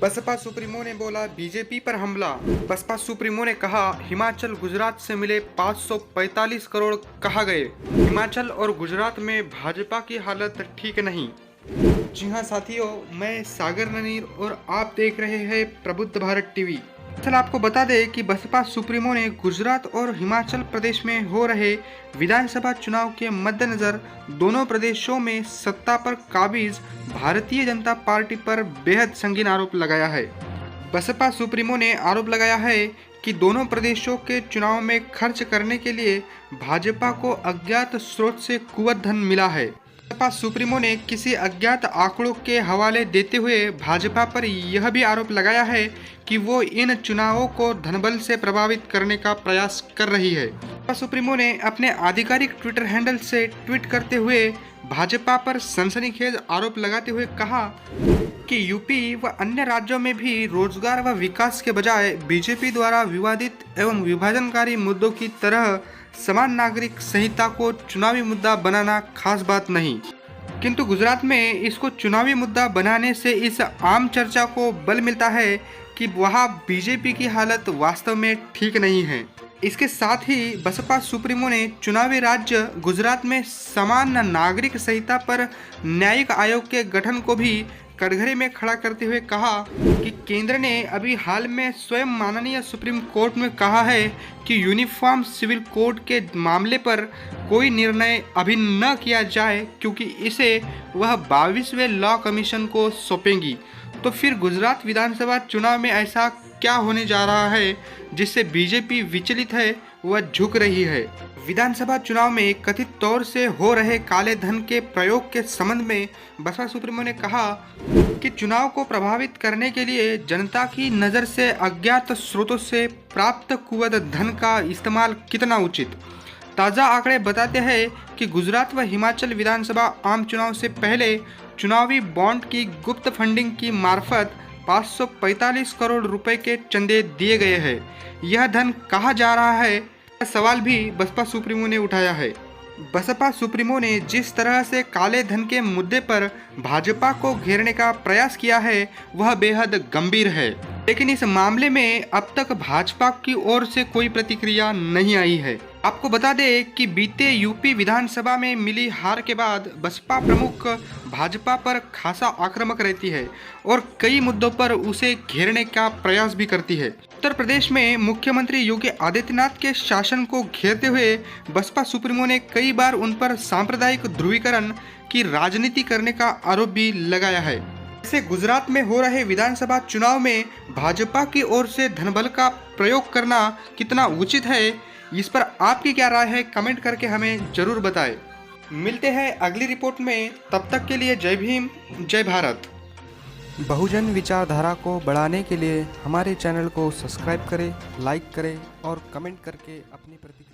Baspa supremo ने बोला BJP पर हमला। बसपा सुप्रीमो ने कहा हिमाचल गुजरात से मिले 545 करोड़ कहा गए। हिमाचल और गुजरात में भाजपा की हालत ठीक नहीं। जी हां साथियों, मैं सागर ननीर और आप देख रहे हैं प्रबुद्ध भारत टीवी। चल आपको बता दें कि बसपा सुप्रीमो ने गुजरात और हिमाचल प्रदेश में हो रहे विधानसभा चुनाव के मद्देनजर दोनों प्रदेशों में सत्ता पर काबिज भारतीय जनता पार्टी पर बेहद संगीन आरोप लगाया है। बसपा सुप्रीमो ने आरोप लगाया है कि दोनों प्रदेशों के चुनाव में खर्च करने के लिए भाजपा को अज्ञात स्रोत से कुंवत धन मिला है। बसपा सुप्रीमो ने किसी अज्ञात आंकड़ों के हवाले देते हुए भाजपा पर यह भी आरोप लगाया है कि वो इन चुनावों को धनबल से प्रभावित करने का प्रयास कर रही है। बसपा सुप्रीमो ने अपने आधिकारिक ट्विटर हैंडल से ट्वीट करते हुए भाजपा पर सनसनीखेज आरोप लगाते हुए कहा कि यूपी व अन्य राज्यों में भी रोजगार व विकास के बजाय बीजेपी द्वारा विवादित एवं विभाजनकारी मुद्दों की तरह समान नागरिक संहिता को चुनावी मुद्दा बनाना खास बात नहीं, किंतु गुजरात में इसको चुनावी मुद्दा बनाने से इस आम चर्चा को बल मिलता है कि वहाँ बीजेपी की हालत वास्तव में ठीक नहीं है। इसके साथ ही बसपा सुप्रीमो ने चुनावी राज्य गुजरात में समान नागरिक संहिता पर न्यायिक आयोग के गठन को भी कटघरे में खड़ा करते हुए कहा कि केंद्र ने अभी हाल में स्वयं माननीय सुप्रीम कोर्ट में कहा है कि यूनिफॉर्म सिविल कोड के मामले पर कोई निर्णय अभी न किया जाए क्योंकि इसे वह 22वें लॉ कमीशन को सौंपेंगी। तो फिर गुजरात विधानसभा चुनाव में ऐसा क्या होने जा रहा है जिससे बीजेपी विचलित है, वह झुक रही है। विधानसभा चुनाव में कथित तौर से हो रहे काले धन के प्रयोग के संबंध में बसपा सुप्रीमो ने कहा कि चुनाव को प्रभावित करने के लिए जनता की नज़र से अज्ञात स्रोतों से प्राप्त कुंवत धन का इस्तेमाल कितना उचित। ताज़ा आंकड़े बताते हैं कि गुजरात व हिमाचल विधानसभा आम चुनाव से पहले चुनावी बॉन्ड की गुप्त फंडिंग की मार्फत 545 करोड़ रुपए के चंदे दिए गए हैं। यह धन कहाँ जा रहा है, सवाल भी बसपा सुप्रीमो ने उठाया है। बसपा सुप्रीमो ने जिस तरह से काले धन के मुद्दे पर भाजपा को घेरने का प्रयास किया है वह बेहद गंभीर है, लेकिन इस मामले में अब तक भाजपा की ओर से कोई प्रतिक्रिया नहीं आई है। आपको बता दें कि बीते यूपी विधानसभा में मिली हार के बाद बसपा प्रमुख भाजपा पर खासा आक्रामक रहती है और कई मुद्दों पर उसे घेरने का प्रयास भी करती है। उत्तर प्रदेश में मुख्यमंत्री योगी आदित्यनाथ के शासन को घेरते हुए बसपा सुप्रीमो ने कई बार उन पर सांप्रदायिक ध्रुवीकरण की राजनीति करने का आरोप भी लगाया है। ऐसे गुजरात में हो रहे विधानसभा चुनाव में भाजपा की ओर से धनबल का प्रयोग करना कितना उचित है, इस पर आपकी क्या राय है, कमेंट करके हमें जरूर बताएं। मिलते हैं अगली रिपोर्ट में, तब तक के लिए जय भीम, जय भारत। बहुजन विचारधारा को बढ़ाने के लिए हमारे चैनल को सब्सक्राइब करें, लाइक करें और कमेंट करके अपनी प्रतिक्रिया